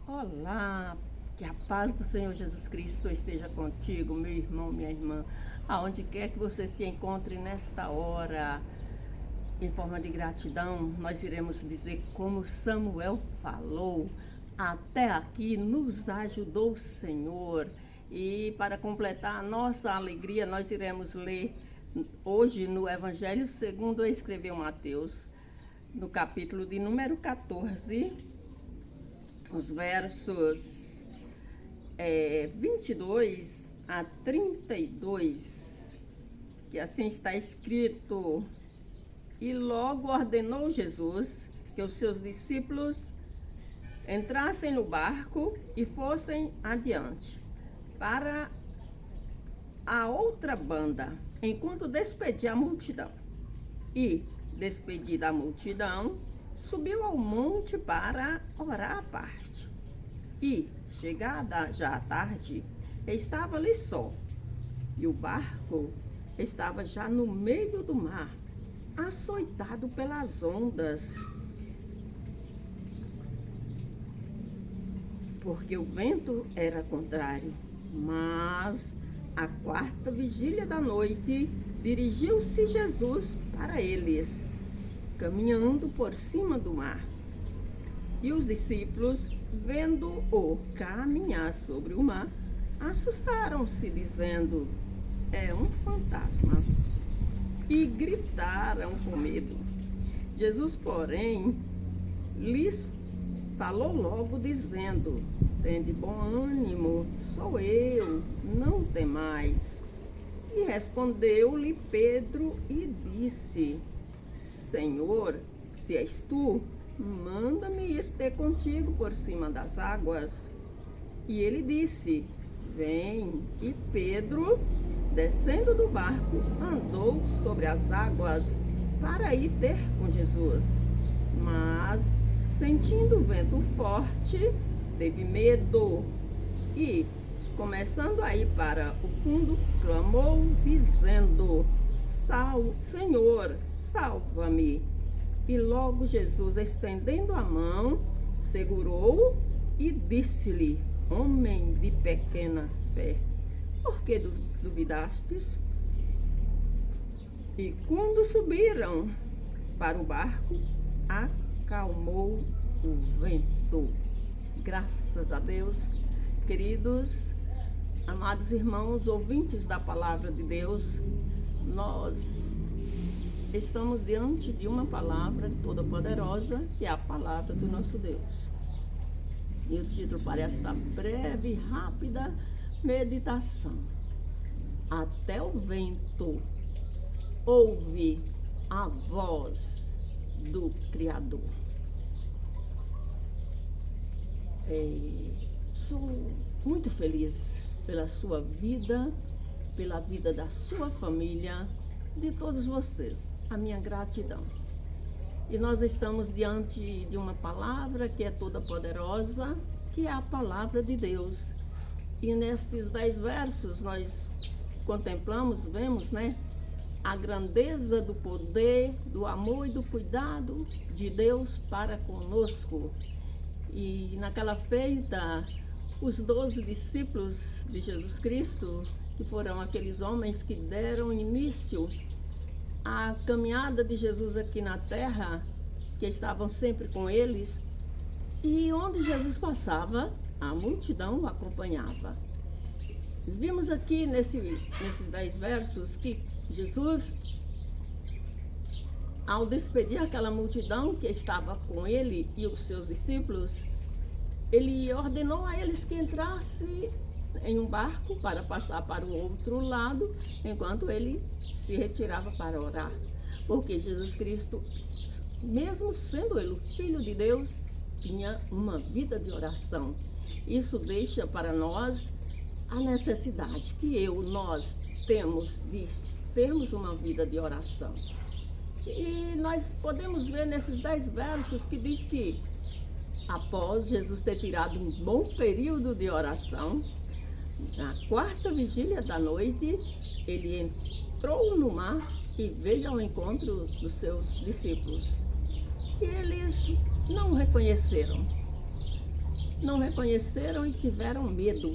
Olá, que a paz do Senhor Jesus Cristo esteja contigo, meu irmão, minha irmã, aonde quer que você se encontre nesta hora. Em forma de gratidão, nós iremos dizer como Samuel falou: até aqui nos ajudou o Senhor. E para completar a nossa alegria, nós iremos ler hoje no Evangelho segundo escreveu Mateus, no capítulo de número 14, os versos 22 a 32, que assim está escrito: E logo ordenou Jesus que os seus discípulos entrassem no barco e fossem adiante para a outra banda, enquanto despedia a multidão. E, despedida a multidão, subiu ao monte para orar à parte. E, chegada já a tarde, estava ali só, e o barco estava já no meio do mar, açoitado pelas ondas, porque o vento era contrário. Mas, à quarta vigília da noite, dirigiu-se Jesus para eles, caminhando por cima do mar. E os discípulos, vendo-o caminhar sobre o mar, assustaram-se, dizendo: é um fantasma. E gritaram com medo. Jesus, porém, lhes falou logo, dizendo: tende bom ânimo, sou eu, não temais. E respondeu-lhe Pedro e disse: Senhor, se és tu, manda-me ir ter contigo por cima das águas. E ele disse: vem. E Pedro, descendo do barco, andou sobre as águas para ir ter com Jesus. Mas, sentindo o vento forte, teve medo e, começando a ir para o fundo, clamou, dizendo: Senhor, salva-me. E logo Jesus, estendendo a mão, segurou-o e disse-lhe: homem de pequena fé, por que duvidastes? E quando subiram para o barco, acalmou o vento. Graças a Deus, queridos, amados irmãos, ouvintes da palavra de Deus, nós estamos diante de uma palavra toda poderosa, que é a palavra do nosso Deus. E o título para esta breve e rápida meditação: até o vento ouve a voz do Criador. Sou muito feliz pela sua vida, pela vida da sua família, de todos vocês. A minha gratidão. E nós estamos diante de uma palavra que é toda poderosa, que é a palavra de Deus. E nestes 10 versos nós contemplamos, vemos, a grandeza do poder, do amor e do cuidado de Deus para conosco. E naquela feita, os 12 discípulos de Jesus Cristo, que foram aqueles homens que deram início à caminhada de Jesus aqui na terra, que estavam sempre com eles, e onde Jesus passava, a multidão o acompanhava. Vimos aqui nesses 10 versos que Jesus, ao despedir aquela multidão que estava com ele e os seus discípulos, ele ordenou a eles que entrassem em um barco para passar para o outro lado, enquanto ele se retirava para orar. Porque Jesus Cristo, mesmo sendo ele o Filho de Deus, tinha uma vida de oração. Isso deixa para nós a necessidade que nós temos de termos uma vida de oração. E nós podemos ver nesses 10 versos que diz que, após Jesus ter tirado um bom período de oração, na quarta vigília da noite, ele entrou no mar e veio ao encontro dos seus discípulos. E eles não o reconheceram. não reconheceram e tiveram medo.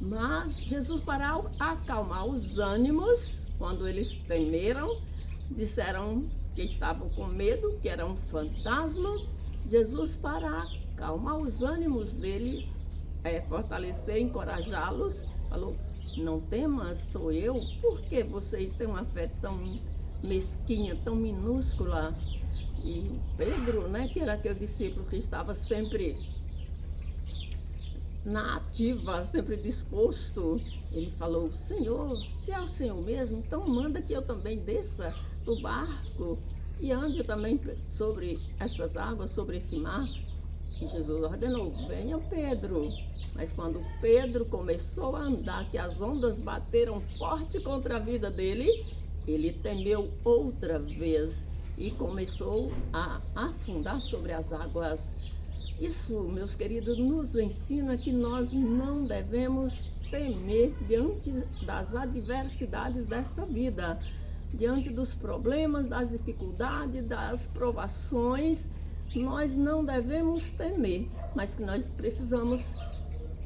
Mas Jesus, para acalmar os ânimos, quando eles temeram, disseram que estavam com medo, que era um fantasma. Jesus, para acalmar os ânimos deles, fortalecer, encorajá-los, falou: não temas, sou eu. Por que vocês têm uma fé tão mesquinha, tão minúscula? E Pedro, né, que era aquele discípulo que estava sempre na ativa, sempre disposto, ele falou: Senhor, se é o Senhor mesmo, então manda que eu também desça do barco e ande também sobre essas águas, sobre esse mar. E Jesus ordenou: venha, Pedro. Mas quando Pedro começou a andar, que as ondas bateram forte contra a vida dele, ele temeu outra vez e começou a afundar sobre as águas. Isso, meus queridos, nos ensina que nós não devemos temer diante das adversidades desta vida, diante dos problemas, das dificuldades, das provações. Nós não devemos temer, mas que nós precisamos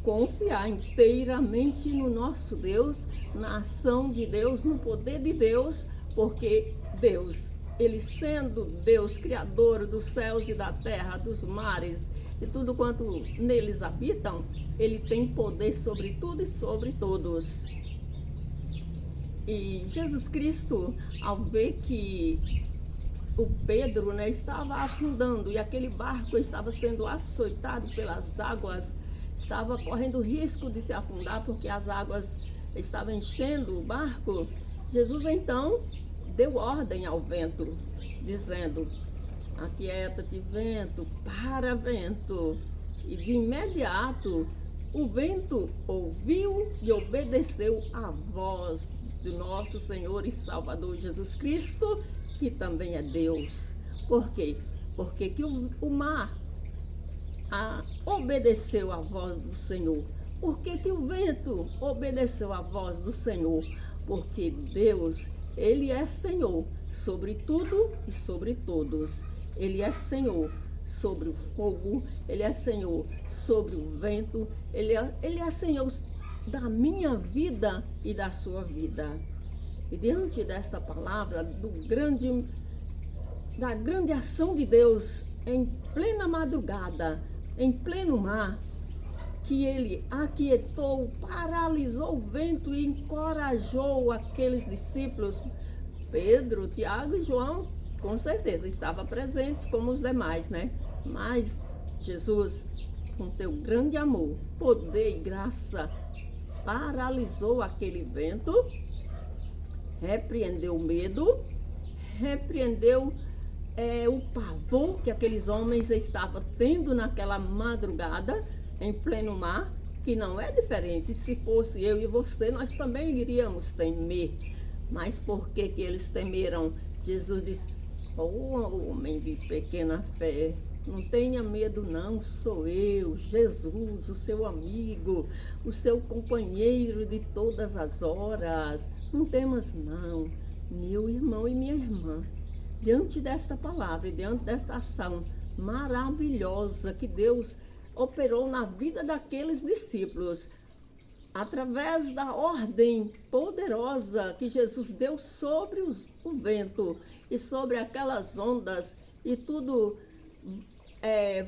confiar inteiramente no nosso Deus, na ação de Deus, no poder de Deus, porque Deus, Ele sendo Deus, Criador dos céus e da terra, dos mares e tudo quanto neles habitam, Ele tem poder sobre tudo e sobre todos. E Jesus Cristo, ao ver que o Pedro, né, estava afundando e aquele barco estava sendo açoitado pelas águas, estava correndo risco de se afundar porque as águas estavam enchendo o barco, Jesus então deu ordem ao vento, dizendo: aquieta-te, vento, para, vento. E de imediato o vento ouviu e obedeceu à voz do nosso Senhor e Salvador Jesus Cristo, que também é Deus. Por quê? Porque que o mar obedeceu à voz do Senhor. Por que o vento obedeceu à voz do Senhor? Porque Deus, Ele é Senhor sobre tudo e sobre todos. Ele é Senhor sobre o fogo, Ele é Senhor sobre o vento, Ele é Senhor da minha vida e da sua vida. E diante desta palavra, da grande ação de Deus em plena madrugada, em pleno mar, que Ele aquietou, paralisou o vento e encorajou aqueles discípulos, Pedro, Tiago e João, com certeza estava presente como os demais, né? Mas Jesus, com teu grande amor, poder e graça, paralisou aquele vento, repreendeu o medo, repreendeu o pavor que aqueles homens estavam tendo naquela madrugada em pleno mar, que não é diferente. Se fosse eu e você, nós também iríamos temer. Mas por que eles temeram? Jesus disse: homem de pequena fé, não tenha medo não, sou eu, Jesus, o seu amigo, o seu companheiro de todas as horas. Não temas não, meu irmão e minha irmã. Diante desta palavra, diante desta ação maravilhosa que Deus operou na vida daqueles discípulos, através da ordem poderosa que Jesus deu sobre o vento e sobre aquelas ondas, e tudo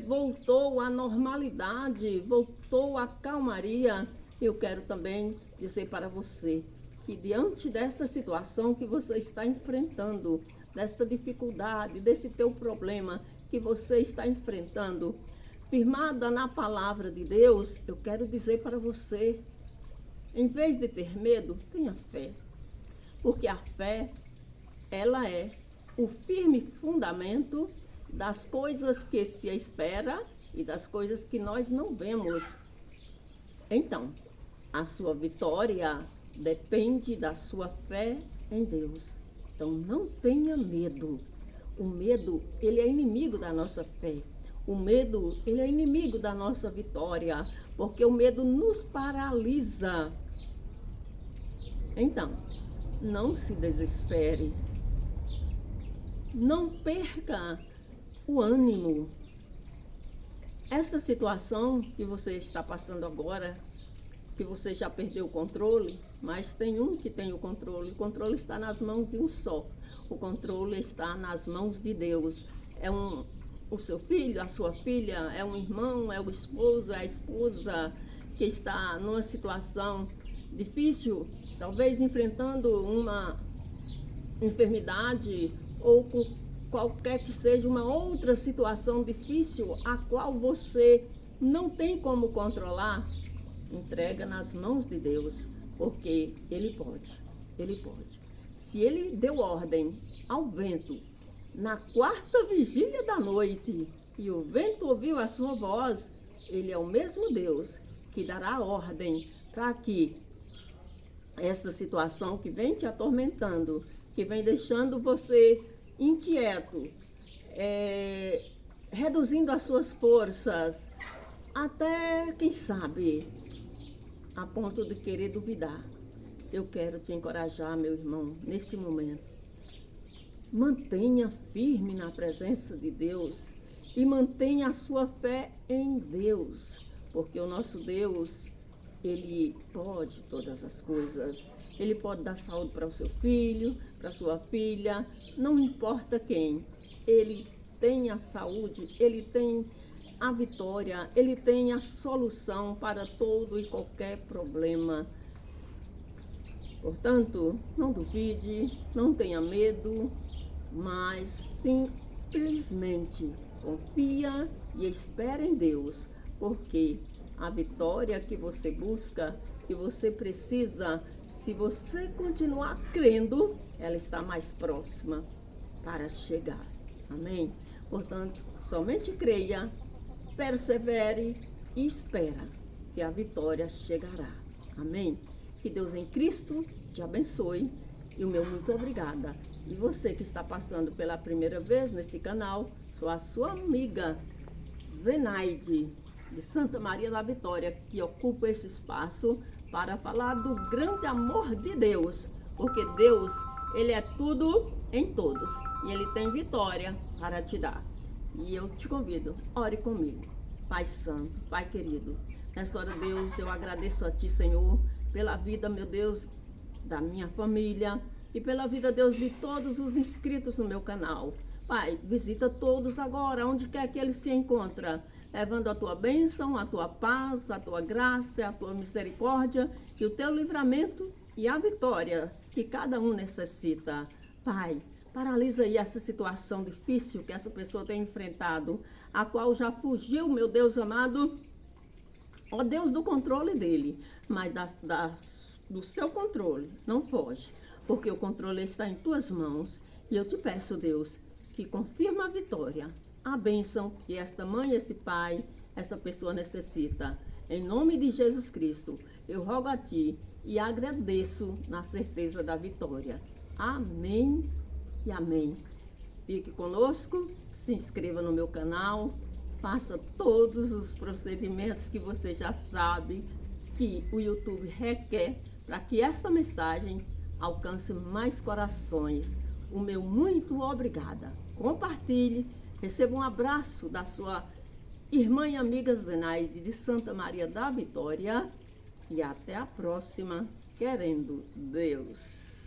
voltou à normalidade, voltou à calmaria. Eu quero também dizer para você que diante desta situação que você está enfrentando, desta dificuldade, desse teu problema que você está enfrentando, firmada na palavra de Deus, eu quero dizer para você: em vez de ter medo, tenha fé. Porque a fé, ela é o firme fundamento das coisas que se espera e das coisas que nós não vemos. Então, a sua vitória depende da sua fé em Deus. Então, não tenha medo. O medo, ele é inimigo da nossa fé. O medo, ele é inimigo da nossa vitória, porque o medo nos paralisa. Então, não se desespere. Não perca o ânimo. esta situação que você está passando agora, que você já perdeu o controle, mas tem um que tem o controle está nas mãos de um só, o controle está nas mãos de Deus. O seu filho, a sua filha, é um irmão, é o esposo, é a esposa que está numa situação difícil, talvez enfrentando uma enfermidade ou com qualquer que seja uma outra situação difícil, a qual você não tem como controlar. Entrega nas mãos de Deus, porque Ele pode, Ele pode. Se Ele deu ordem ao vento na quarta vigília da noite e o vento ouviu a sua voz, Ele é o mesmo Deus que dará ordem para que esta situação que vem te atormentando, que vem deixando você inquieto, reduzindo as suas forças, até, quem sabe, a ponto de querer duvidar. Eu quero te encorajar, meu irmão, neste momento. Mantenha firme na presença de Deus e mantenha a sua fé em Deus, porque o nosso Deus, Ele pode todas as coisas. Ele pode dar saúde para o seu filho, para a sua filha, não importa quem. Ele tem a saúde, Ele tem a vitória, Ele tem a solução para todo e qualquer problema. Portanto, não duvide, não tenha medo, mas simplesmente confia e espera em Deus, porque a vitória que você busca, que você precisa, se você continuar crendo, ela está mais próxima para chegar. Amém? Portanto, somente creia, persevere e espera que a vitória chegará. Amém? Que Deus em Cristo te abençoe e o meu muito obrigada. E você que está passando pela primeira vez nesse canal, sou a sua amiga Zenaide, de Santa Maria da Vitória, que ocupa esse espaço para falar do grande amor de Deus, porque Deus, Ele é tudo em todos e Ele tem vitória para te dar. E eu te convido, ore comigo. Pai Santo, Pai querido, nesta hora, Deus, eu agradeço a Ti, Senhor, pela vida, meu Deus, da minha família e pela vida, Deus, de todos os inscritos no meu canal. Pai, visita todos agora, onde quer que eles se encontrem, levando a Tua bênção, a Tua paz, a Tua graça, a Tua misericórdia e o Teu livramento e a vitória que cada um necessita. Pai, paralisa aí essa situação difícil que essa pessoa tem enfrentado, a qual já fugiu, meu Deus amado, ó Deus, do controle dele, mas do seu controle, não foge, porque o controle está em Tuas mãos. E eu te peço, Deus, que confirma a vitória, a bênção que esta mãe, este pai, esta pessoa necessita. Em nome de Jesus Cristo, eu rogo a Ti e agradeço na certeza da vitória. Amém e amém. Fique conosco, se inscreva no meu canal, faça todos os procedimentos que você já sabe que o YouTube requer para que esta mensagem alcance mais corações. O meu muito obrigada. Compartilhe, receba um abraço da sua irmã e amiga Zenaide de Santa Maria da Vitória e até a próxima, querendo Deus.